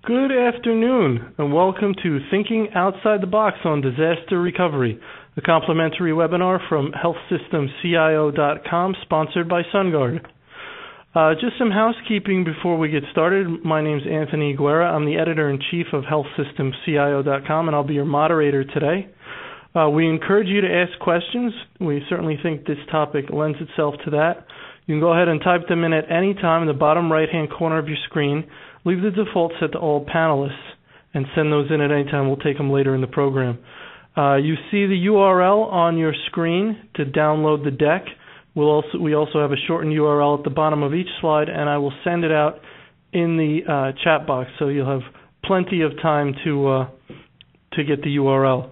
Good afternoon, and welcome to Thinking Outside the Box on Disaster Recovery, a complimentary webinar from HealthSystemCIO.com, sponsored by Sungard. Just some housekeeping before we get started. My name is Anthony Guerra. I'm the editor-in-chief of HealthSystemCIO.com, and I'll be your moderator today. We encourage you to ask questions. We certainly think this topic lends itself to that. You can go ahead and type them in at any time in the bottom right-hand corner of your screen. Leave the default set to all panelists and send those in at any time. We'll take them later in the program. You see the URL on your screen to download the deck. We also have a shortened URL at the bottom of each slide, and I will send it out in the chat box, so you'll have plenty of time to get the URL.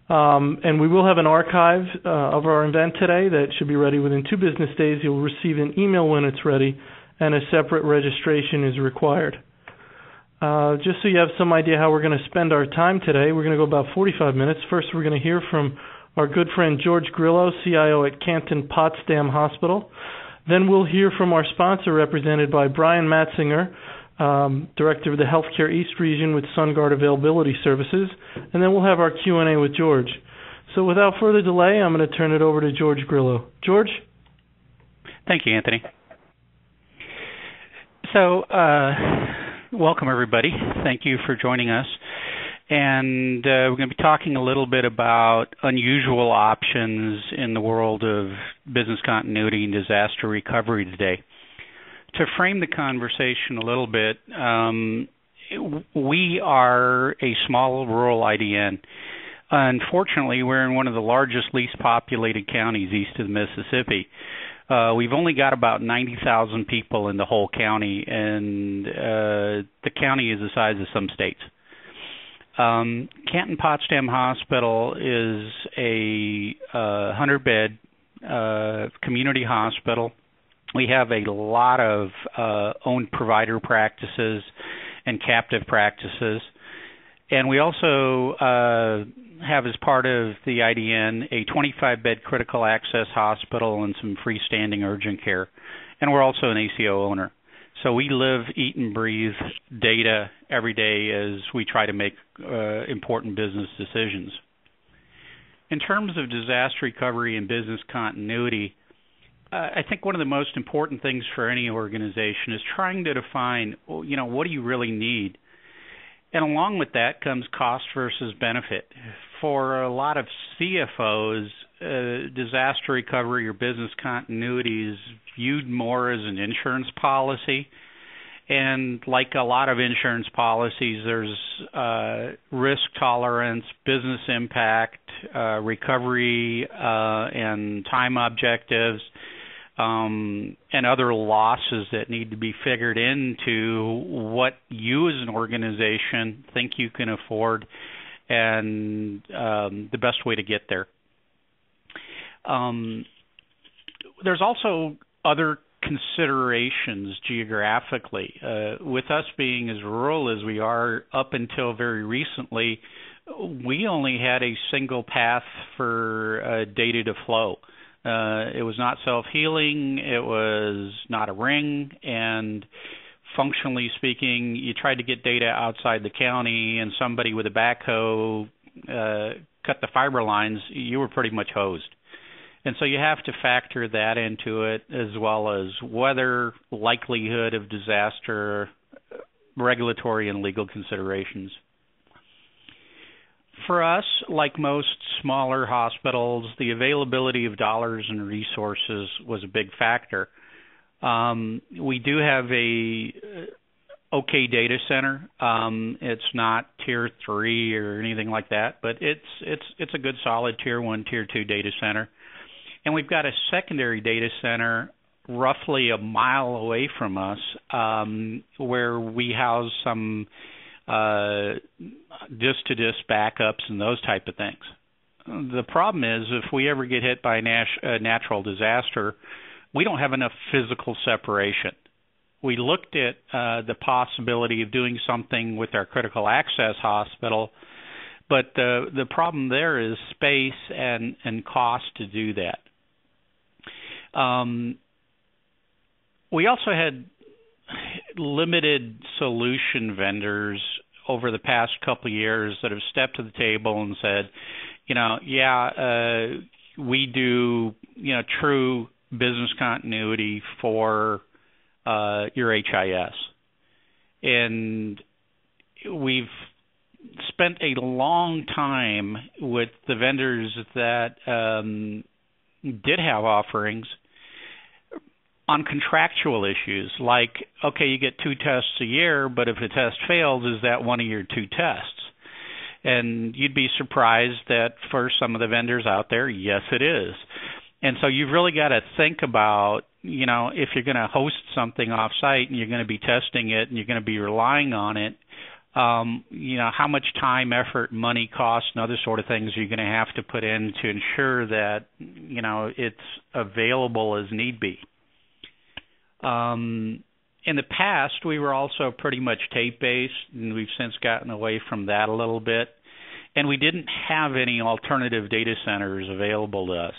And we will have an archive of our event today that should be ready within 2 business days. You'll receive an email when it's ready, and a separate registration is required. Just so you have some idea how we're going to spend our time today, we're going to go about 45 minutes. First, we're going to hear from our good friend Jorge Grillo, CIO at Canton Potsdam Hospital. Then we'll hear from our sponsor, represented by Brian Matzinger, Director of the Healthcare East Region with Sungard Availability Services. And then we'll have our Q&A with Jorge. So without further delay, I'm going to turn it over to Jorge Grillo. Jorge? Thank you, Anthony. So, welcome, everybody. Thank you for joining us. And we're going to be talking a little bit about unusual options in the world of business continuity and disaster recovery today. To frame the conversation a little bit, we are a small rural IDN. Unfortunately, we're in one of the largest, least populated counties east of the Mississippi. We've only got about 90,000 people in the whole county, and the county is the size of some states. Canton Potsdam Hospital is a 100-bed community hospital. We have a lot of owned provider practices and captive practices. And we also have, as part of the IDN, a 25-bed critical access hospital and some freestanding urgent care. And we're also an ACO owner. So we live, eat, and breathe data every day as we try to make important business decisions. In terms of disaster recovery and business continuity, I think one of the most important things for any organization is trying to define, what do you really need? And along with that comes cost versus benefit. For a lot of CFOs, disaster recovery or business continuity is viewed more as an insurance policy. And like a lot of insurance policies, there's risk tolerance, business impact, recovery, and time objectives, and other losses that need to be figured into what you as an organization think you can afford and the best way to get there. There's also other considerations geographically. With us being as rural as we are up until very recently, we only had a single path for data to flow. It was not self-healing, it was not a ring, and functionally speaking, you tried to get data outside the county and somebody with a backhoe cut the fiber lines, you were pretty much hosed. And so you have to factor that into it, as well as weather, likelihood of disaster, regulatory and legal considerations. For us, like most smaller hospitals, the availability of dollars and resources was a big factor. We do have a okay data center. It's not tier 3 or anything like that, but it's a good solid tier 1, tier 2 data center. And we've got a secondary data center roughly a mile away from us, where we house some disk-to-disk backups and those type of things. The problem is if we ever get hit by a natural disaster, we don't have enough physical separation. We looked at the possibility of doing something with our critical access hospital, but the problem there is space and cost to do that. We also had limited solution vendors over the past couple of years that have stepped to the table and said, we do, true business continuity for your HIS. And we've spent a long time with the vendors that did have offerings on contractual issues, like, okay, you get 2 tests a year, but if a test fails, is that one of your 2 tests? And you'd be surprised that for some of the vendors out there, yes, it is. And so you've really got to think about, if you're going to host something off-site and you're going to be testing it and you're going to be relying on it, how much time, effort, money, cost, and other sort of things you're going to have to put in to ensure that, it's available as need be. In the past, we were also pretty much tape-based, and we've since gotten away from that a little bit. And we didn't have any alternative data centers available to us.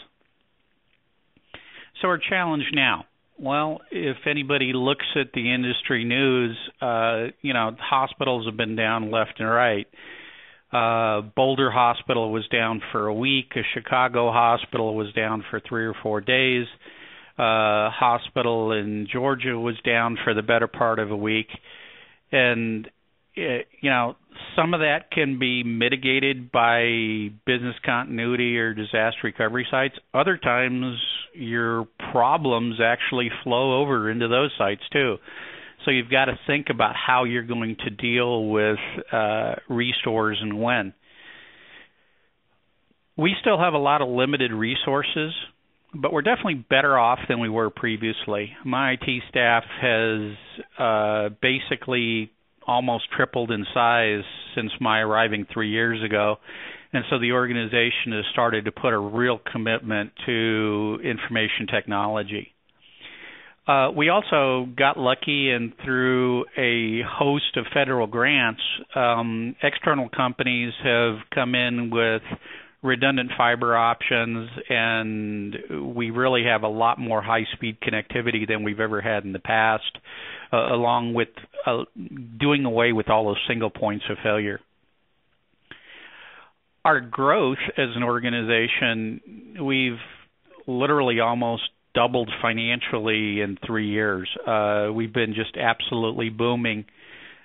So our challenge now, well, if anybody looks at the industry news, hospitals have been down left and right. Boulder Hospital was down for a week. A Chicago hospital was down for 3 or 4 days. Hospital in Georgia was down for the better part of a week. And, some of that can be mitigated by business continuity or disaster recovery sites. Other times, your problems actually flow over into those sites, too. So you've got to think about how you're going to deal with restores and when. We still have a lot of limited resources, but we're definitely better off than we were previously. My IT staff has basically almost tripled in size since my arriving 3 years ago, and so the organization has started to put a real commitment to information technology. We also got lucky, and through a host of federal grants, external companies have come in with redundant fiber options, and we really have a lot more high-speed connectivity than we've ever had in the past, along with doing away with all those single points of failure. Our growth as an organization, we've literally almost doubled financially in 3 years. We've been just absolutely booming.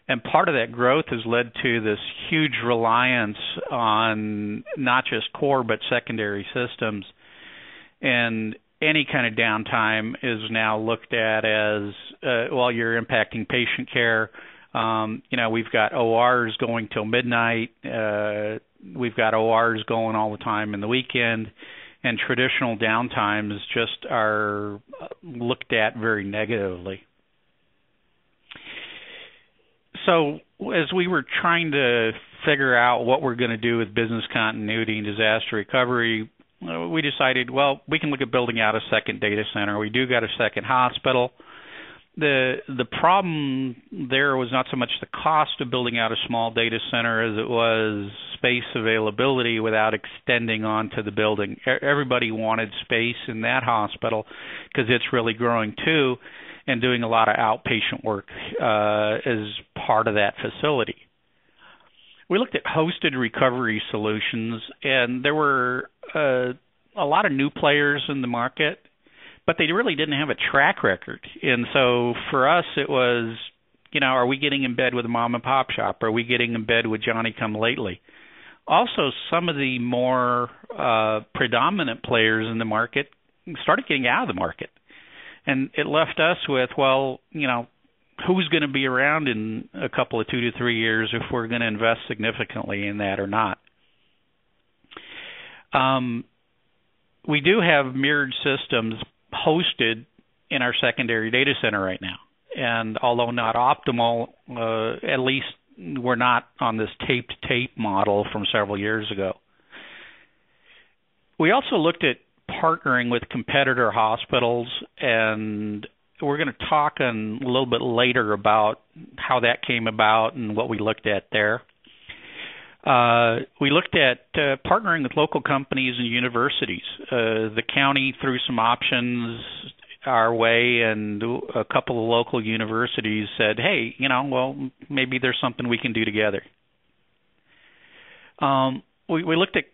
And part of that growth has led to this huge reliance on not just core but secondary systems. And any kind of downtime is now looked at as, you're impacting patient care. We've got ORs going till midnight. We've got ORs going all the time in the weekend. And traditional downtimes just are looked at very negatively. So as we were trying to figure out what we're going to do with business continuity and disaster recovery, we decided, we can look at building out a second data center. We do got a second hospital. The problem there was not so much the cost of building out a small data center as it was space availability without extending onto the building. Everybody wanted space in that hospital because it's really growing too and doing a lot of outpatient work as part of that facility. We looked at hosted recovery solutions, and there were a lot of new players in the market, but they really didn't have a track record. And so for us, it was, are we getting in bed with a mom and pop shop? Are we getting in bed with Johnny come lately? Also, some of the more predominant players in the market started getting out of the market. And it left us with, who's going to be around in a couple of 2 to 3 years if we're going to invest significantly in that or not. We do have mirrored systems hosted in our secondary data center right now. And although not optimal, at least we're not on this tape-to-tape model from several years ago. We also looked at partnering with competitor hospitals, and we're going to talk a little bit later about how that came about and what we looked at there. We looked at partnering with local companies and universities. The county, through some options, our way, and a couple of local universities said, hey, well, maybe there's something we can do together. We looked at,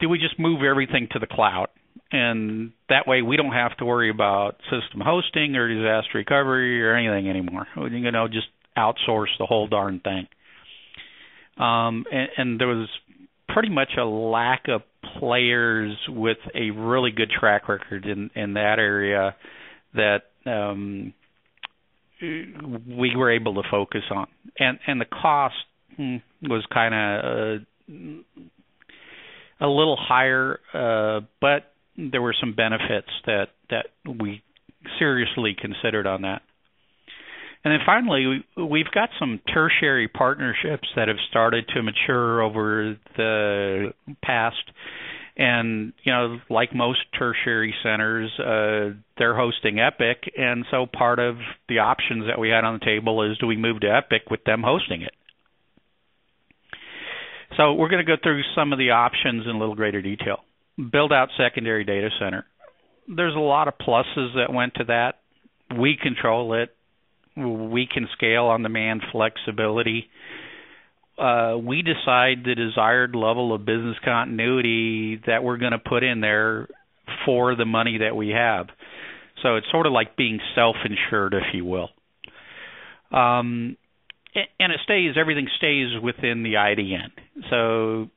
do we just move everything to the cloud? And that way we don't have to worry about system hosting or disaster recovery or anything anymore. Just outsource the whole darn thing. And there was pretty much a lack of players with a really good track record in that area that we were able to focus on. And the cost was kind of a little higher, but there were some benefits that we seriously considered on that. And then finally, we've got some tertiary partnerships that have started to mature over the past. And, like most tertiary centers, they're hosting Epic. And so part of the options that we had on the table is, do we move to Epic with them hosting it? So we're going to go through some of the options in a little greater detail. Build out secondary data center. There's a lot of pluses that went to that. We control it. We can scale on demand flexibility. We decide the desired level of business continuity that we're going to put in there for the money that we have. So it's sort of like being self-insured, if you will. And everything stays within the IDN. So,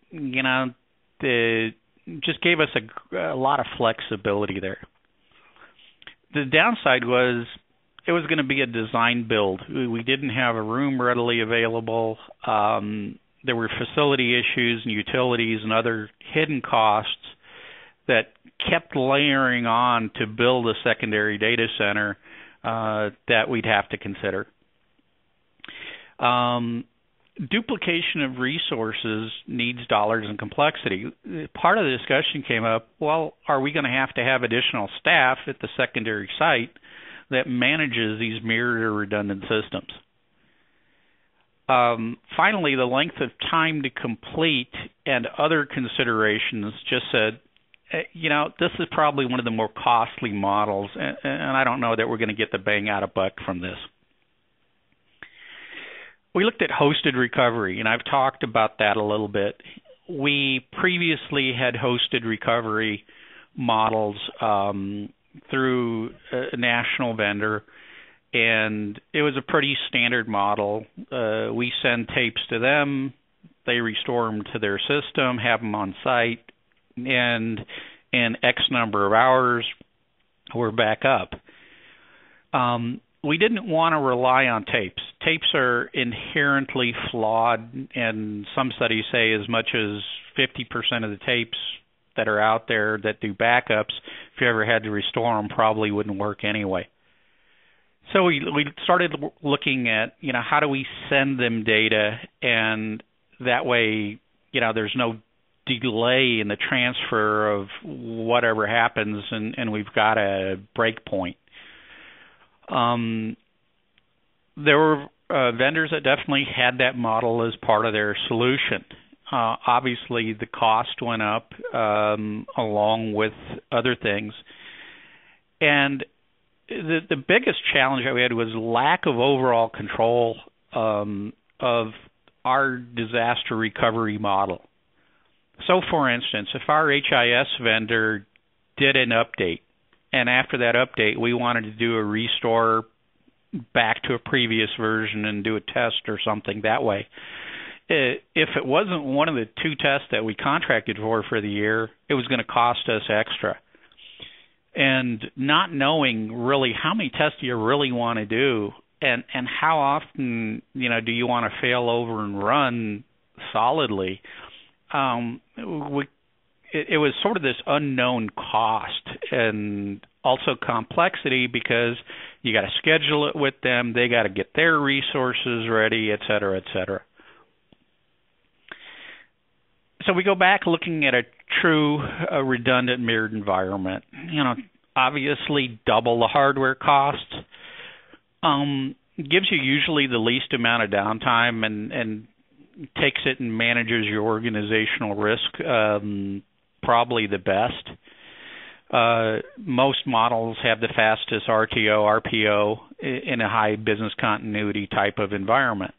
just gave us a lot of flexibility there. The downside was it was going to be a design build. We didn't have a room readily available. There were facility issues and utilities and other hidden costs that kept layering on to build a secondary data center that we'd have to consider. Duplication of resources needs dollars and complexity. Part of the discussion came up, well, are we going to have additional staff at the secondary site that manages these mirrored or redundant systems? Finally, the length of time to complete and other considerations just said, this is probably one of the more costly models, and I don't know that we're going to get the bang out of buck from this. We looked at hosted recovery, and I've talked about that a little bit. We previously had hosted recovery models through a national vendor, and it was a pretty standard model. We send tapes to them, they restore them to their system, have them on site, and in X number of hours, we're back up. We didn't want to rely on tapes. Tapes are inherently flawed, and some studies say as much as 50% of the tapes that are out there that do backups, if you ever had to restore them, probably wouldn't work anyway. So we started looking at, how do we send them data, and that way, there's no delay in the transfer of whatever happens, and we've got a break point. There were vendors that definitely had that model as part of their solution. Obviously, the cost went up along with other things. And the biggest challenge that we had was lack of overall control of our disaster recovery model. So, for instance, if our HIS vendor did an update, and after that update, we wanted to do a restore back to a previous version and do a test or something that way. If it wasn't one of the two tests that we contracted for the year, it was going to cost us extra. And not knowing really how many tests do you really want to do, and how often do you want to fail over and run solidly, it was sort of this unknown cost and also complexity, because you got to schedule it with them, they got to get their resources ready, et cetera, et cetera. So we go back looking at a true redundant mirrored environment. Obviously double the hardware cost. Gives you usually the least amount of downtime and takes it and manages your organizational risk probably the best. Most models have the fastest RTO, RPO in a high business continuity type of environment.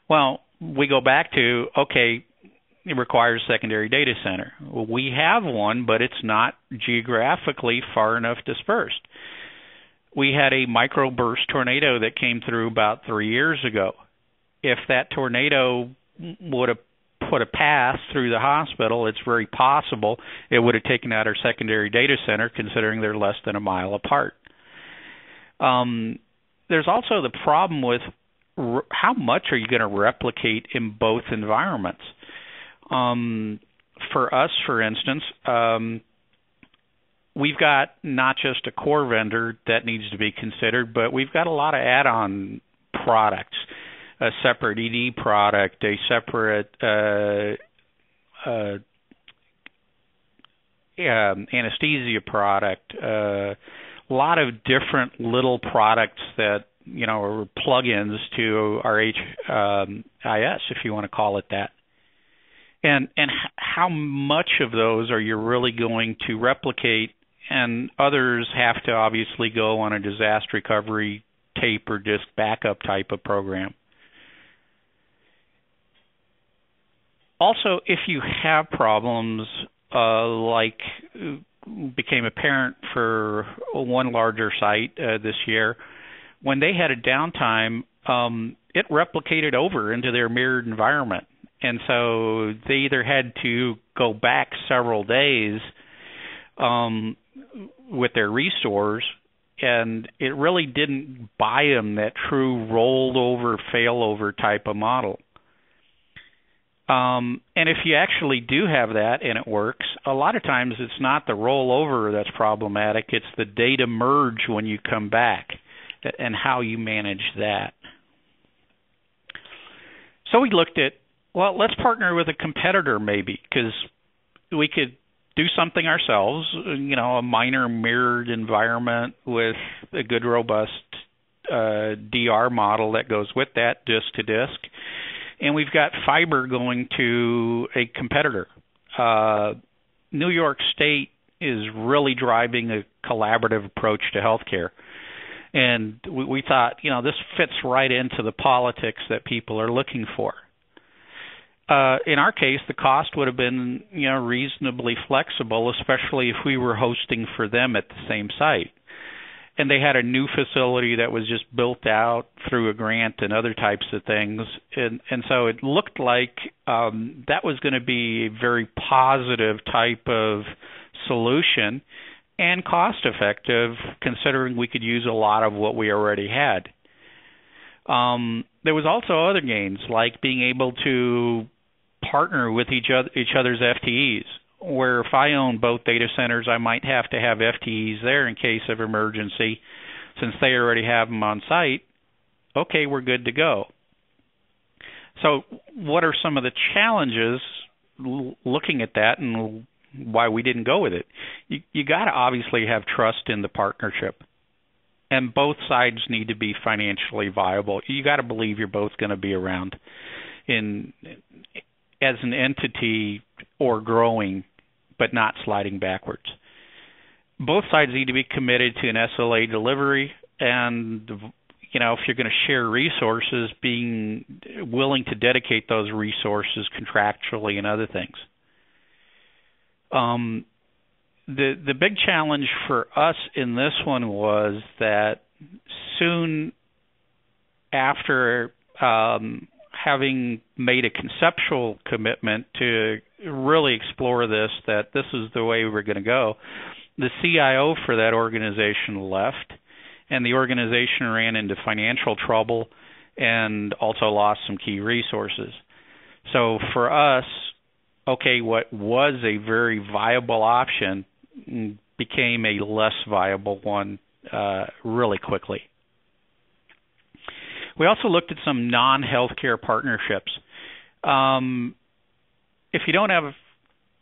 Well, we go back to, okay, it requires secondary data center. Well, we have one, but it's not geographically far enough dispersed. We had a microburst tornado that came through about 3 years ago. If that tornado would have put a path through the hospital, it's very possible it would have taken out our secondary data center, considering they're less than a mile apart. There's also the problem with how much are you going to replicate in both environments? For us, for instance, we've got not just a core vendor that needs to be considered, but we've got a lot of add-on products, a separate ED product, a separate anesthesia product, a lot of different little products that, you know, are plugins to our HIS, if you want to call it that. And how much of those are you really going to replicate? And others have to obviously go on a disaster recovery tape or disk backup type of program. Also, if you have problems like became apparent for one larger site this year, when they had a downtime, it replicated over into their mirrored environment. And so they either had to go back several days with their restores, and it really didn't buy them that true rolled over, failover type of model. And if you actually do have that and it works, a lot of times it's not the rollover that's problematic, it's the data merge when you come back and how you manage that. So we looked at, well, let's partner with a competitor maybe, because we could do something ourselves, you know, a minor mirrored environment with a good, robust DR model that goes with that, disk to disk. And we've got fiber going to a competitor. New York State is really driving a collaborative approach to healthcare. And we thought, you know, this fits right into the politics that people are looking for. In our case, the cost would have been, you know, reasonably flexible, especially if we were hosting for them at the same site. And they had a new facility that was just built out through a grant and other types of things. And so it looked like that was going to be a very positive type of solution and cost effective, considering we could use a lot of what we already had. There was also other gains, like being able to partner with each other's FTEs, where if I own both data centers, I might have to have FTEs there in case of emergency. Since they already have them on site, okay, we're good to go. So what are some of the challenges looking at that and why we didn't go with it? You got to obviously have trust in the partnership. And both sides need to be financially viable. You got to believe you're both going to be around as an entity or growing, but not sliding backwards. Both sides need to be committed to an SLA delivery, and you know, if you're going to share resources, being willing to dedicate those resources contractually and other things. The big challenge for us in this one was that soon after having made a conceptual commitment to really explore this, that this is the way we're going to go, the CIO for that organization left, and the organization ran into financial trouble and also lost some key resources. So for us, okay, what was a very viable option became a less viable one really quickly. We also looked at some non-healthcare partnerships. If you don't have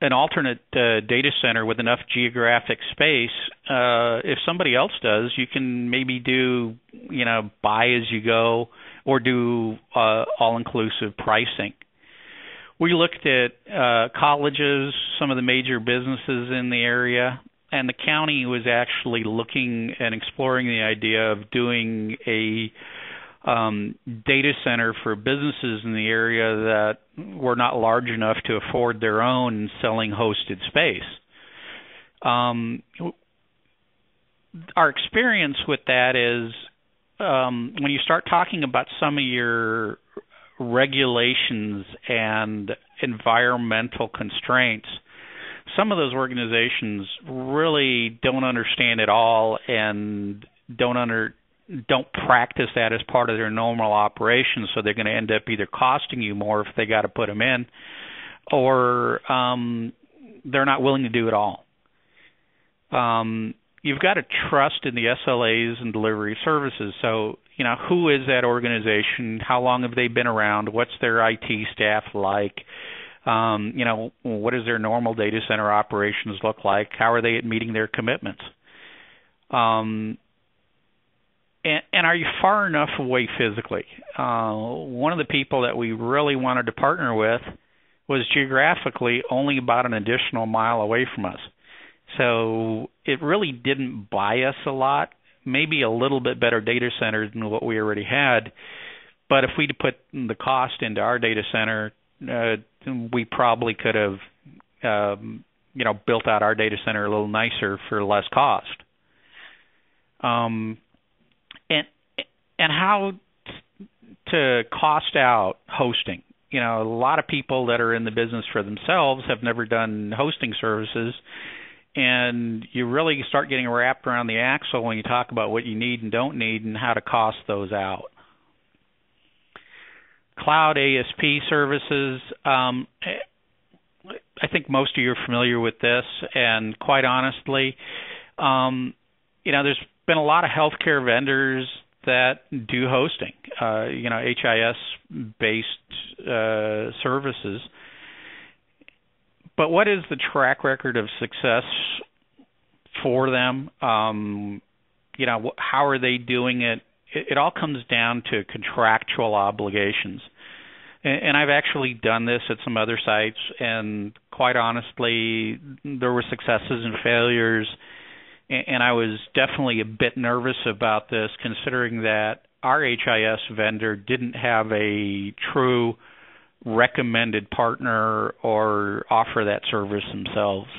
an alternate data center with enough geographic space, if somebody else does, you can maybe do, you know, buy as you go or do all-inclusive pricing. We looked at colleges, some of the major businesses in the area, and the county was actually looking and exploring the idea of doing a data center for businesses in the area that were not large enough to afford their own and selling hosted space. Our experience with that is when you start talking about some of your regulations and environmental constraints, some of those organizations really don't understand it all and don't practice that as part of their normal operations, so they're going to end up either costing you more if they got to put them in, or they're not willing to do it all. You've got to trust in the SLAs and delivery services. So, who is that organization? How long have they been around? What's their IT staff like? What does their normal data center operations look like? How are they at meeting their commitments? And are you far enough away physically? One of the people that we really wanted to partner with was geographically only about an additional mile away from us. So it really didn't buy us a lot, maybe a little bit better data center than what we already had. But if we'd put the cost into our data center, we probably could have, built out our data center a little nicer for less cost. And how to cost out hosting. A lot of people that are in the business for themselves have never done hosting services, and you really start getting wrapped around the axle when you talk about what you need and don't need and how to cost those out. Cloud ASP services, I think most of you are familiar with this, and quite honestly, there's been a lot of healthcare vendors that do hosting, HIS-based services. But what is the track record of success for them? How are they doing it? It all comes down to contractual obligations. And I've actually done this at some other sites, and quite honestly, there were successes and failures. And I was definitely a bit nervous about this, considering that our HIS vendor didn't have a true recommended partner or offer that service themselves.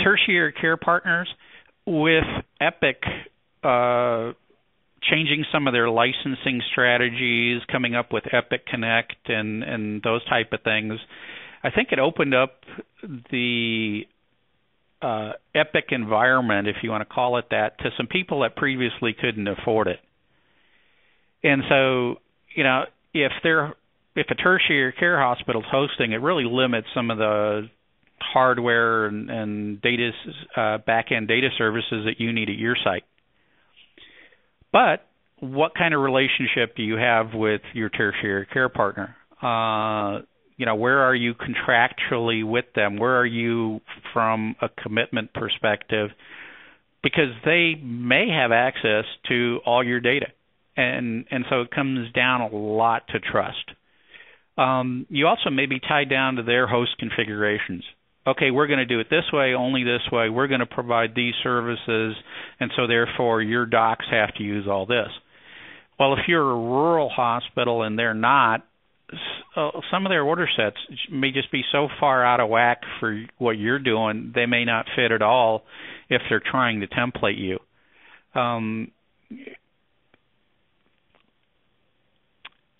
Tertiary care partners, with Epic changing some of their licensing strategies, coming up with Epic Connect and those type of things, I think it opened up the Epic environment, if you want to call it that, to some people that previously couldn't afford it. And so, if a tertiary care hospital is hosting, it really limits some of the hardware and data back-end data services that you need at your site. But what kind of relationship do you have with your tertiary care partner? Where are you contractually with them? Where are you from a commitment perspective? Because they may have access to all your data. And so it comes down a lot to trust. You also may be tied down to their host configurations. Okay, we're going to do it this way, only this way. We're going to provide these services, and so therefore your docs have to use all this. Well, if you're a rural hospital and they're not, some of their order sets may just be so far out of whack for what you're doing, they may not fit at all if they're trying to template you.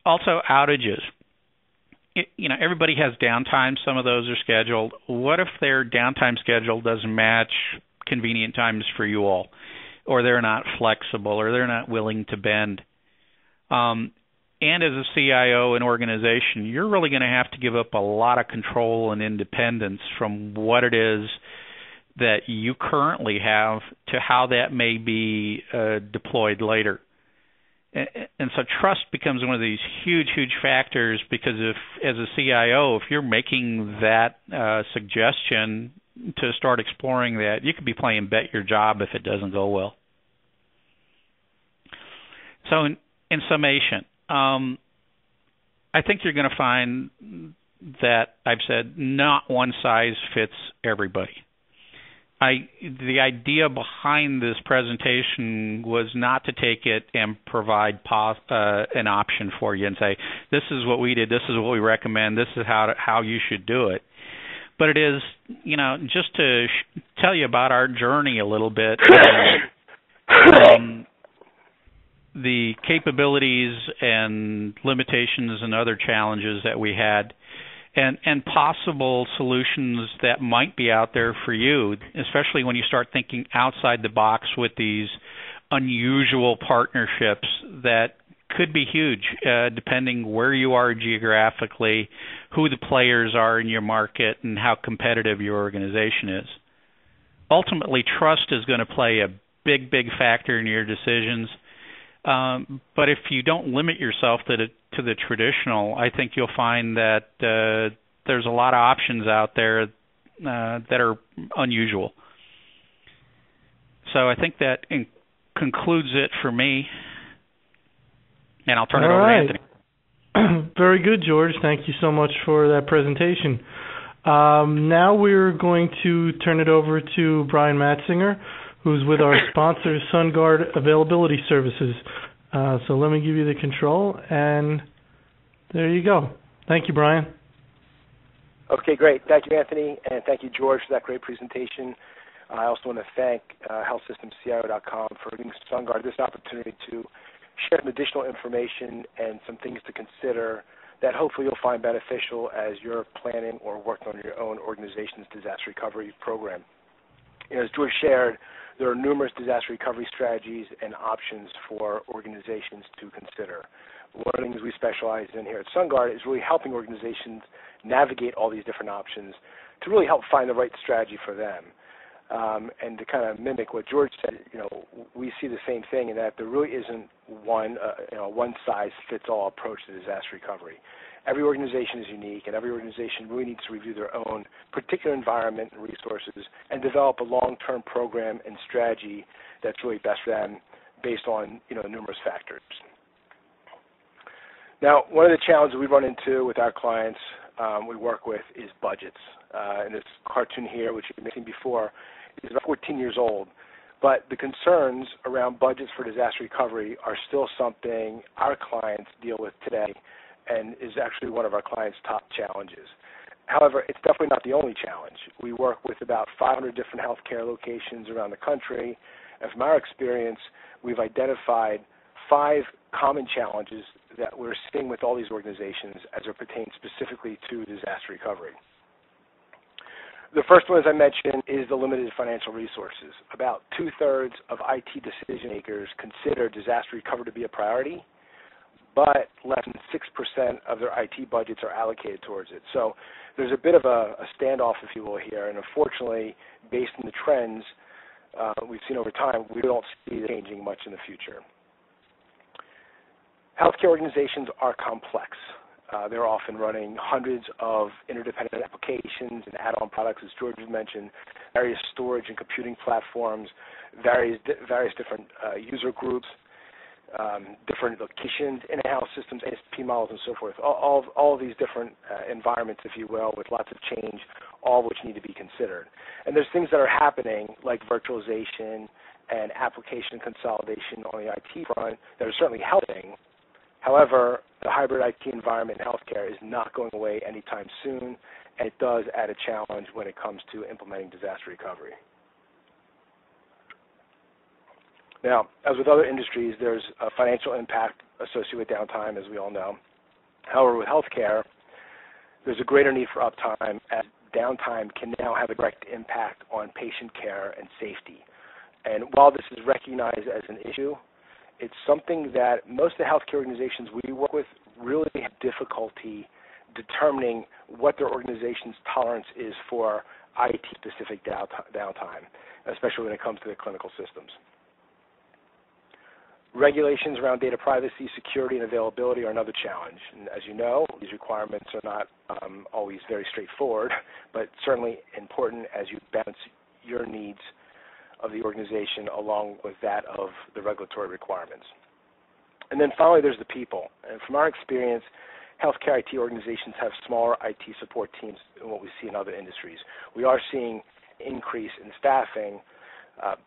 Also, outages. Everybody has downtime. Some of those are scheduled. What if their downtime schedule doesn't match convenient times for you all, or they're not flexible, or they're not willing to bend? And as a CIO and organization, you're really going to have to give up a lot of control and independence from what it is that you currently have to how that may be deployed later. And so trust becomes one of these huge, huge factors, because if, as a CIO, if you're making that suggestion to start exploring that, you could be playing bet your job if it doesn't go well. So in summation, I think you're going to find that I've said not one size fits everybody. the idea behind this presentation was not to take it and provide an option for you and say, this is what we did, this is what we recommend, this is how you should do it. But it is, just to tell you about our journey a little bit, the capabilities and limitations and other challenges that we had, and possible solutions that might be out there for you, especially when you start thinking outside the box with these unusual partnerships that could be huge, depending where you are geographically, who the players are in your market, and how competitive your organization is. Ultimately, trust is going to play a big, big factor in your decisions. But if you don't limit yourself to the traditional, I think you'll find that there's a lot of options out there that are unusual. So I think that concludes it for me, and I'll turn it over to Anthony. Very good, George. Thank you so much for that presentation. Now we're going to turn it over to Brian Matzinger, who's with our sponsor, Sungard Availability Services. So let me give you the control, and there you go. Thank you, Brian. Okay, great. Thank you, Anthony, and thank you, George, for that great presentation. I also want to thank HealthSystemCIO.com for giving Sungard this opportunity to share some additional information and some things to consider that hopefully you'll find beneficial as you're planning or working on your own organization's disaster recovery program. As George shared, there are numerous disaster recovery strategies and options for organizations to consider. One of the things we specialize in here at Sungard is really helping organizations navigate all these different options to really help find the right strategy for them. And to kind of mimic what George said, we see the same thing in that there really isn't one size-fits-all approach to disaster recovery. Every organization is unique, and every organization really needs to review their own particular environment and resources and develop a long-term program and strategy that's really best for them based on numerous factors. Now, one of the challenges we run into with our clients we work with is budgets. And this cartoon here, which you've seen before, is about 14 years old. But the concerns around budgets for disaster recovery are still something our clients deal with today and is actually one of our clients' top challenges. However, it's definitely not the only challenge. We work with about 500 different healthcare locations around the country, and from our experience, we've identified 5 common challenges that we're seeing with all these organizations as it pertains specifically to disaster recovery. The first one, as I mentioned, is the limited financial resources. About 2/3 of IT decision makers consider disaster recovery to be a priority, but less than 6% of their IT budgets are allocated towards it. So there's a bit of a standoff, if you will, here, and unfortunately, based on the trends we've seen over time, we don't see it changing much in the future. Healthcare organizations are complex. They're often running hundreds of interdependent applications and add-on products, as George mentioned, various storage and computing platforms, various different user groups, different locations, in-house systems, ASP models, and so forth. All of these different environments, if you will, with lots of change, all of which need to be considered. And there's things that are happening, like virtualization and application consolidation on the IT front, that are certainly helping. However, the hybrid IT environment in healthcare is not going away anytime soon, and it does add a challenge when it comes to implementing disaster recovery. Now, as with other industries, there's a financial impact associated with downtime, as we all know. However, with healthcare, there's a greater need for uptime, as downtime can now have a direct impact on patient care and safety. And while this is recognized as an issue, it's something that most of the healthcare organizations we work with really have difficulty determining what their organization's tolerance is for IT-specific downtime, especially when it comes to their clinical systems. Regulations around data privacy, security, and availability are another challenge. And as you know, these requirements are not always very straightforward, but certainly important as you balance your needs of the organization along with that of the regulatory requirements. And then finally, there's the people. And from our experience, healthcare IT organizations have smaller IT support teams than what we see in other industries. We are seeing increase in staffing,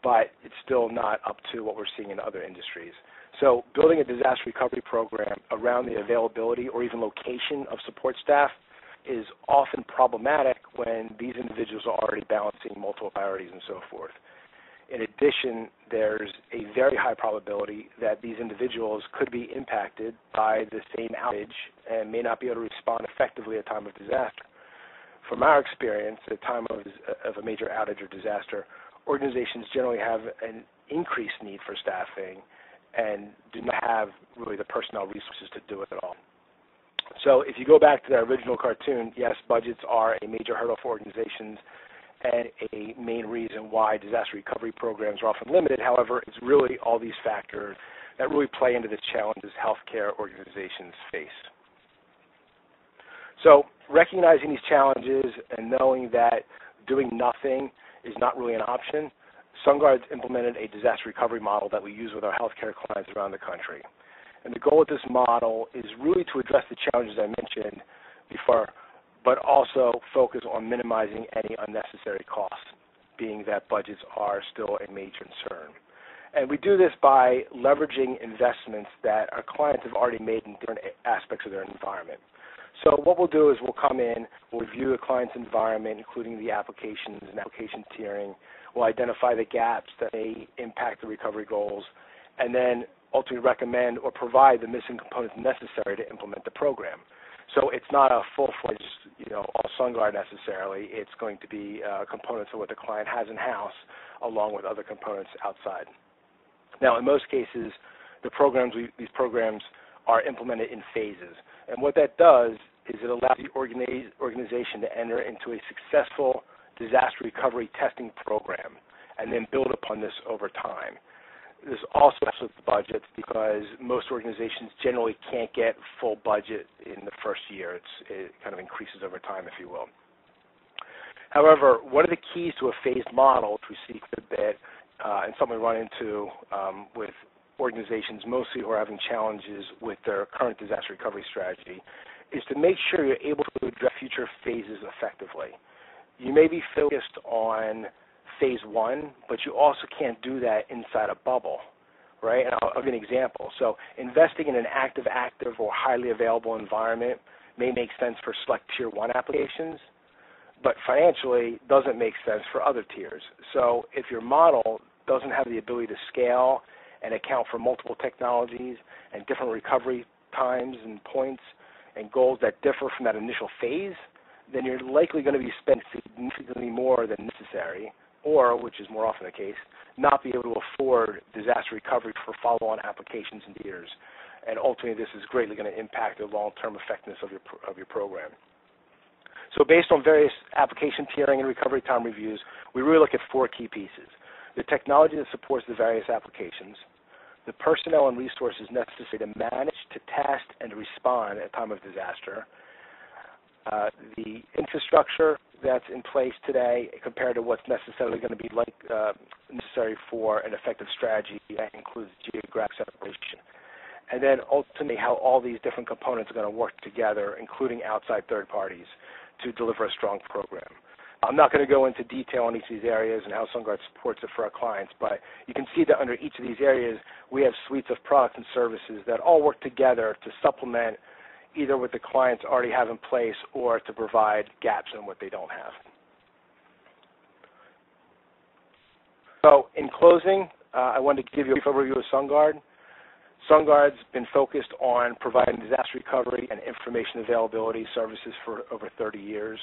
but it's still not up to what we're seeing in other industries. So building a disaster recovery program around the availability or even location of support staff is often problematic when these individuals are already balancing multiple priorities and so forth. In addition, there's a very high probability that these individuals could be impacted by the same outage and may not be able to respond effectively at a time of disaster. From our experience, at a time of a major outage or disaster, organizations generally have an increased need for staffing and do not have really the personnel resources to do it at all. So if you go back to that original cartoon, yes, budgets are a major hurdle for organizations and a main reason why disaster recovery programs are often limited. However, it's really all these factors that really play into the challenges healthcare organizations face. So recognizing these challenges and knowing that doing nothing is not really an option, Sungard's implemented a disaster recovery model that we use with our healthcare clients around the country. And the goal of this model is really to address the challenges I mentioned before, but also focus on minimizing any unnecessary costs, being that budgets are still a major concern. And we do this by leveraging investments that our clients have already made in different aspects of their environment. So what we'll do is we'll come in, we'll review the client's environment, including the applications and application tiering. We'll identify the gaps that may impact the recovery goals, and then ultimately recommend or provide the missing components necessary to implement the program. So it's not a full-fledged, all Sungard necessarily. It's going to be components of what the client has in-house, along with other components outside. Now, in most cases, these programs are implemented in phases. And what that does is it allows the organization to enter into a successful disaster recovery testing program and then build upon this over time. This also helps with the budgets because most organizations generally can't get full budget in the first year. It kind of increases over time, if you will. However, one of the keys to a phased model, which we see quite a bit, and something we run into with organizations mostly who are having challenges with their current disaster recovery strategy, is to make sure you're able to address future phases effectively. You may be focused on phase one, but you also can't do that inside a bubble, right? And I'll give you an example. So investing in an active, or highly available environment may make sense for select tier one applications, but financially doesn't make sense for other tiers. So if your model doesn't have the ability to scale and account for multiple technologies and different recovery times and points and goals that differ from that initial phase, then you're likely going to be spending significantly more than necessary, or, which is more often the case, not be able to afford disaster recovery for follow-on applications and tiers. And ultimately, this is greatly going to impact the long-term effectiveness of your program. So based on various application tiering and recovery time reviews, we really look at four key pieces: the technology that supports the various applications, the personnel and resources necessary to manage, to test, and to respond at time of disaster, the infrastructure that's in place today compared to what's necessarily going to be necessary for an effective strategy that includes geographic separation, and then ultimately how all these different components are going to work together, including outside third parties, to deliver a strong program. I'm not going to go into detail on each of these areas and how Sungard supports it for our clients, but you can see that under each of these areas, we have suites of products and services that all work together to supplement either what the clients already have in place or to provide gaps in what they don't have. So in closing, I wanted to give you a brief overview of Sungard. Sungard's been focused on providing disaster recovery and information availability services for over 30 years.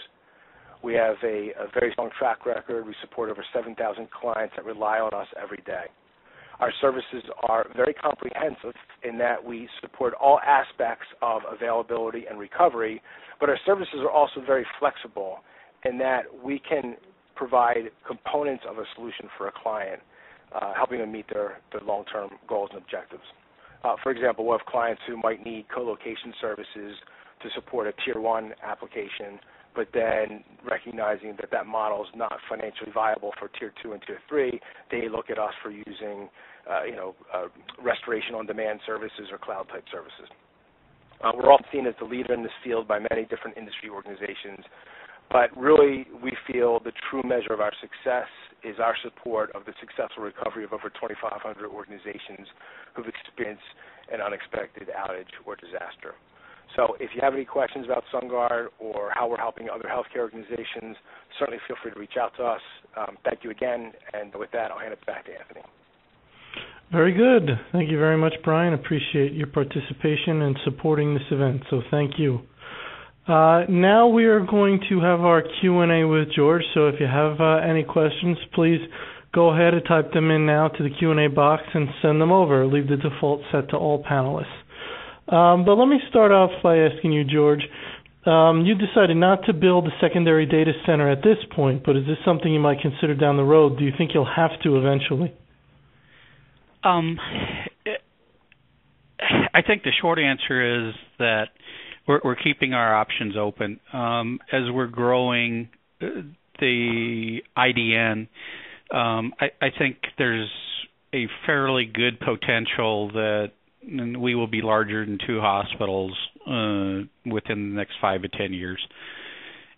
We have a very strong track record. We support over 7,000 clients that rely on us every day. Our services are very comprehensive in that we support all aspects of availability and recovery, but our services are also very flexible in that we can provide components of a solution for a client, helping them meet their long-term goals and objectives. For example, we'll have clients who might need co-location services to support a Tier 1 application, but then recognizing that model is not financially viable for Tier 2 and Tier 3, they look at us for using restoration on-demand services or cloud-type services. We're often seen as the leader in this field by many different industry organizations, But really, we feel the true measure of our success is our support of the successful recovery of over 2,500 organizations who've experienced an unexpected outage or disaster. So if you have any questions about Sungard or how we're helping other healthcare organizations, certainly feel free to reach out to us. Thank you again, and with that, I'll hand it back to Anthony. Very good. Thank you very much, Brian. Appreciate your participation and supporting this event, so thank you. Now we are going to have our Q&A with George, so if you have any questions, please go ahead and type them in now to the Q&A box and send them over. Leave the default set to all panelists. But let me start off by asking you, George, you decided not to build a secondary data center at this point, but is this something you might consider down the road? Do you think you'll have to eventually? I think the short answer is that we're keeping our options open. As we're growing the IDN, I think there's a fairly good potential that we will be larger than 2 hospitals within the next 5 to 10 years.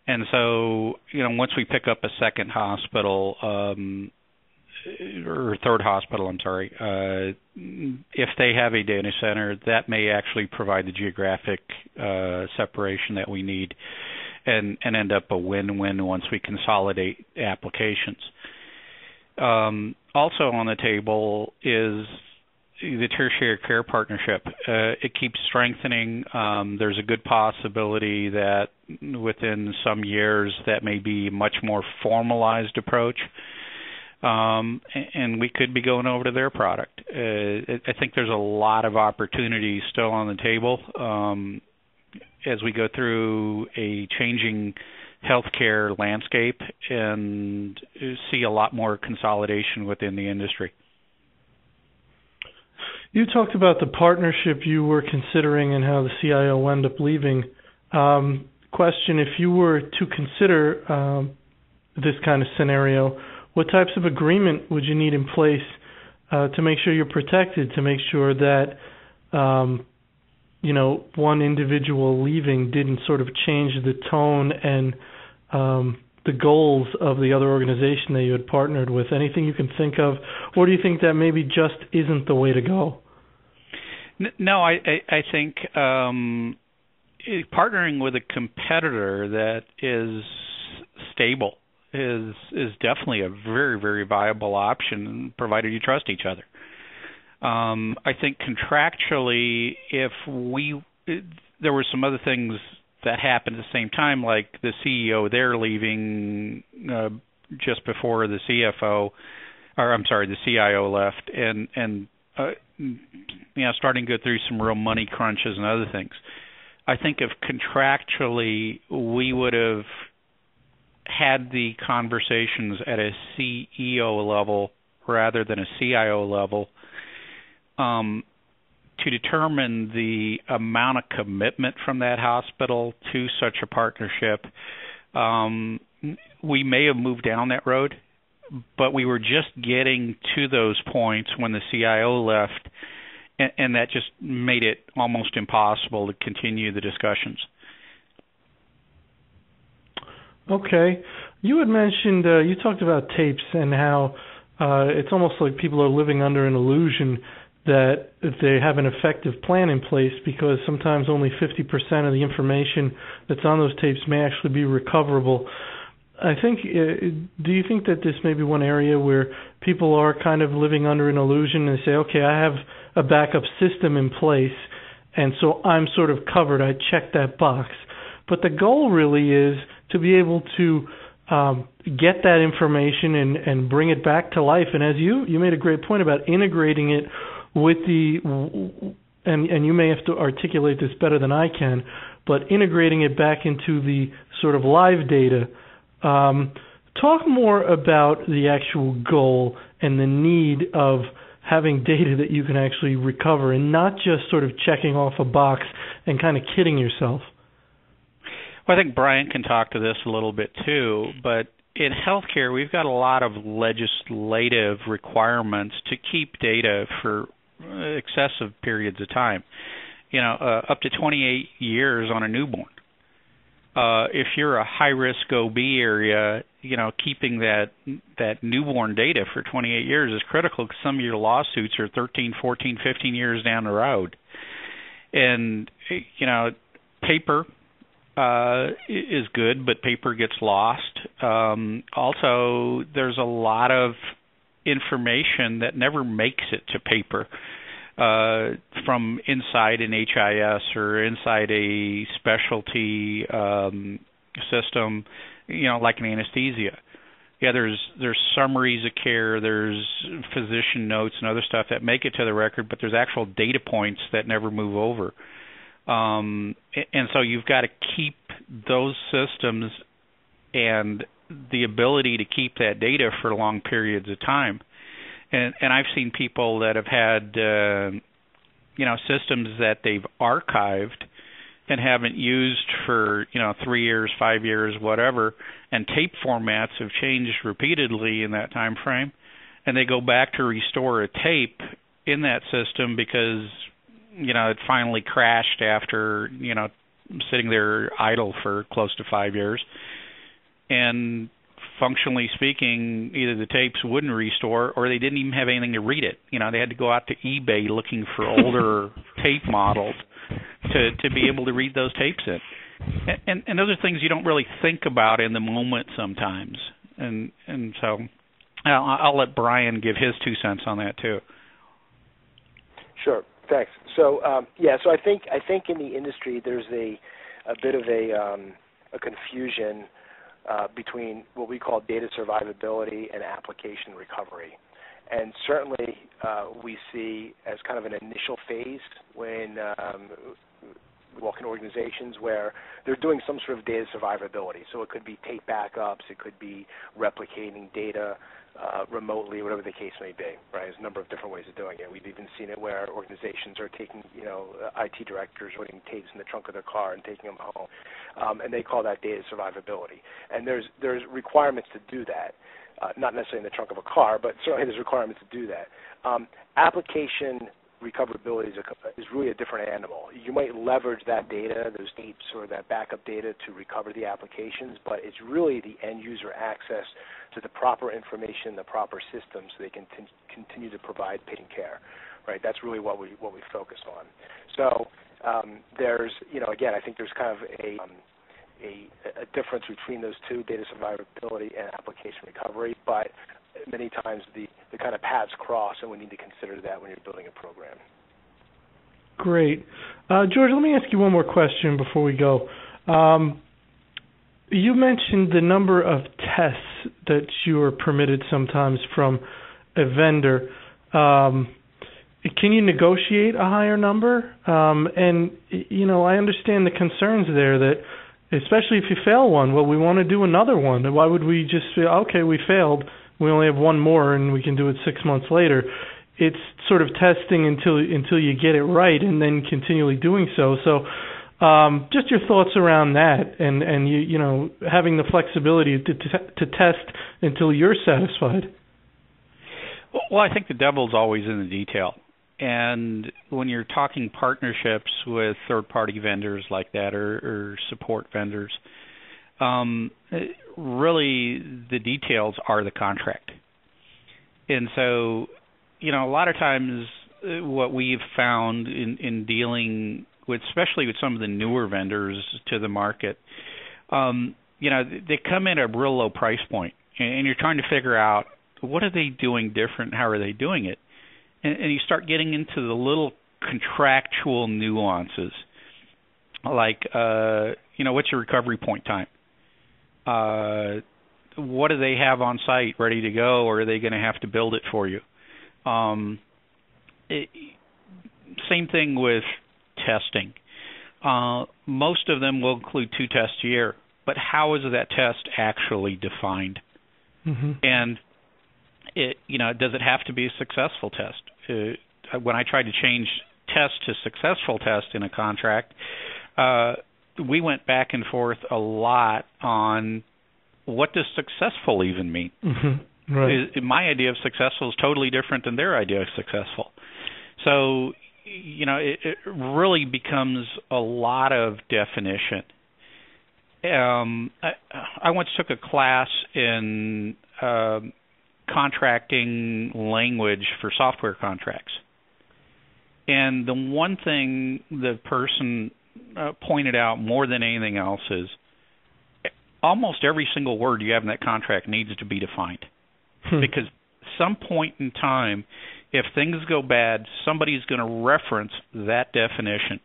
And so, once we pick up a second hospital, or third hospital, if they have a data center, that may actually provide the geographic separation that we need and end up a win-win once we consolidate applications. Also on the table is the tertiary care partnership. It keeps strengthening. There's a good possibility that within some years that may be a much more formalized approach. And we could be going over to their product. I think there's a lot of opportunities still on the table as we go through a changing healthcare landscape and see a lot more consolidation within the industry. You talked about the partnership you were considering and how the CIO ended up leaving. Question, if you were to consider this kind of scenario, what types of agreement would you need in place to make sure you're protected, to make sure that, one individual leaving didn't sort of change the tone and the goals of the other organization that you had partnered with? Anything you can think of? Or do you think that maybe just isn't the way to go? No, I think partnering with a competitor that is stable is definitely a very, very viable option, provided you trust each other. I think contractually, there were some other things that happened at the same time, like the CEO there leaving just before the the CIO left, and starting to go through some real money crunches and other things. I think if contractually we would have had the conversations at a CEO level rather than a CIO level to determine the amount of commitment from that hospital to such a partnership, we may have moved down that road, but we were just getting to those points when the CIO left, and that just made it almost impossible to continue the discussions. Okay. You had mentioned, you talked about tapes and how it's almost like people are living under an illusion that they have an effective plan in place because sometimes only 50% of the information that's on those tapes may actually be recoverable. I think, do you think that this may be one area where people are kind of living under an illusion and say, okay, I have a backup system in place, and so I'm sort of covered, I checked that box. But the goal really is to be able to get that information and bring it back to life. And as you made a great point about integrating it with and you may have to articulate this better than I can, but integrating it back into the sort of live data. Talk more about the actual goal and the need of having data that you can actually recover and not just sort of checking off a box and kind of kidding yourself. Well, I think Brian can talk to this a little bit too, but in healthcare, we've got a lot of legislative requirements to keep data for excessive periods of time, up to 28 years on a newborn. if you're a high-risk OB area, keeping that newborn data for 28 years is critical because some of your lawsuits are 13, 14, 15 years down the road. And, paper is good, but paper gets lost. Also, there's a lot of information that never makes it to paper from inside an HIS or inside a specialty system, like an anesthesia. Yeah, there's summaries of care, there's physician notes and other stuff that make it to the record, but there's actual data points that never move over. And so you've got to keep those systems and the ability to keep that data for long periods of time. And I've seen people that have had, systems that they've archived and haven't used for, 3 years, 5 years, whatever, and tape formats have changed repeatedly in that time frame, and they go back to restore a tape in that system because, it finally crashed after, sitting there idle for close to 5 years. And functionally speaking, either the tapes wouldn't restore or they didn't even have anything to read it. They had to go out to eBay looking for older tape models to be able to read those tapes in. And those are things you don't really think about in the moment sometimes. And so I'll let Brian give his 2 cents on that too. Sure. Thanks. So so I think in the industry there's a bit of a confusion between what we call data survivability and application recovery. And certainly we see as kind of an initial phase when we walk in organizations where they're doing some sort of data survivability. So it could be tape backups, it could be replicating data remotely, whatever the case may be, right? There's a number of different ways of doing it. We've even seen it where organizations are taking, IT directors putting tapes in the trunk of their car and taking them home, and they call that data survivability. And there's requirements to do that, not necessarily in the trunk of a car, but certainly there's requirements to do that. Application recoverability is really a different animal. You might leverage that data, those tapes or that backup data to recover the applications, but it's really the end user access to the proper information, the proper system, so they can continue to provide patient care. Right? That's really what we focus on. So there's, again, I think there's kind of a difference between those two, data survivability and application recovery, but many times the kind of paths cross, and we need to consider that when you're building a program. Great. George, let me ask you one more question before we go. You mentioned the number of tests that you are permitted sometimes from a vendor. Can you negotiate a higher number? And, I understand the concerns there that, especially if you fail one, well, we want to do another one. Why would we just say, okay, we failed, we only have one more and we can do it 6 months later? It's sort of testing until you get it right and then continually doing so. So just your thoughts around that and you having the flexibility to test until you're satisfied. Well, I think the devil's always in the detail. And when you're talking partnerships with third-party vendors like that or support vendors, really the details are the contract. And so, a lot of times what we've found in dealing with, especially with some of the newer vendors to the market, they come in at a real low price point, and you're trying to figure out what are they doing different, how are they doing it? And you start getting into the little contractual nuances, like, what's your recovery point time? What do they have on site ready to go, or are they going to have to build it for you? Same thing with testing. Most of them will include 2 tests a year, but how is that test actually defined? Mm-hmm. And does it have to be a successful test? When I tried to change test to successful test in a contract, we went back and forth a lot on what does successful even mean. Mm-hmm. Right. My idea of successful is totally different than their idea of successful. So, it really becomes a lot of definition. I once took a class in contracting language for software contracts. And the one thing the person pointed out more than anything else is almost every single word you have in that contract needs to be defined. Because some point in time, if things go bad, somebody's going to reference that definition.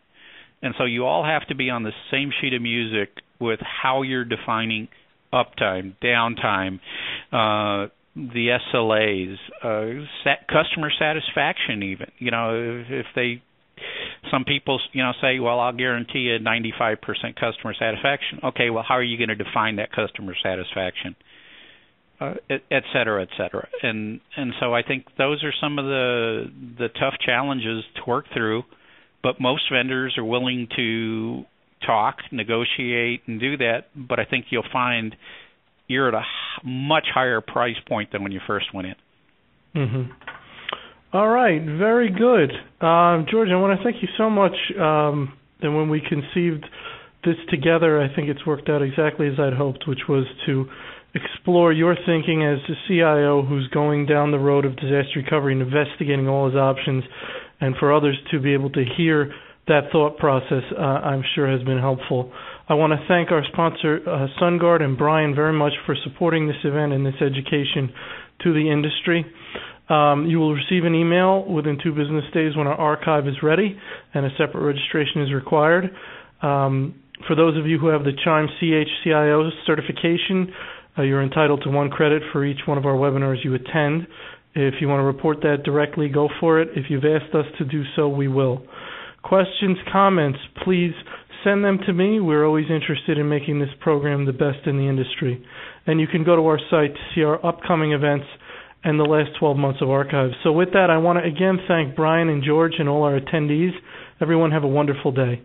And so you all have to be on the same sheet of music with how you're defining uptime, downtime, the SLAs, customer satisfaction even. You know, if some people, say, well, I'll guarantee you 95% customer satisfaction. Okay, well, how are you going to define that customer satisfaction? Et cetera, et cetera. And so I think those are some of the tough challenges to work through, but most vendors are willing to talk, negotiate, and do that, but I think you'll find you're at a much higher price point than when you first went in. Mm-hmm. All right, very good. George, I want to thank you so much. And when we conceived this together, I think it's worked out exactly as I'd hoped, which was to explore your thinking as a CIO who's going down the road of disaster recovery and investigating all his options, and for others to be able to hear that thought process, I'm sure has been helpful. I want to thank our sponsor, Sungard, and Brian very much for supporting this event and this education to the industry. You will receive an email within 2 business days when our archive is ready and a separate registration is required. For those of you who have the Chime CHCIO certification, you're entitled to 1 credit for each one of our webinars you attend. If you want to report that directly, go for it. If you've asked us to do so, we will. Questions, comments, please send them to me. We're always interested in making this program the best in the industry. And you can go to our site to see our upcoming events and the last 12 months of archives. So with that, I want to again thank Brian and George and all our attendees. Everyone have a wonderful day.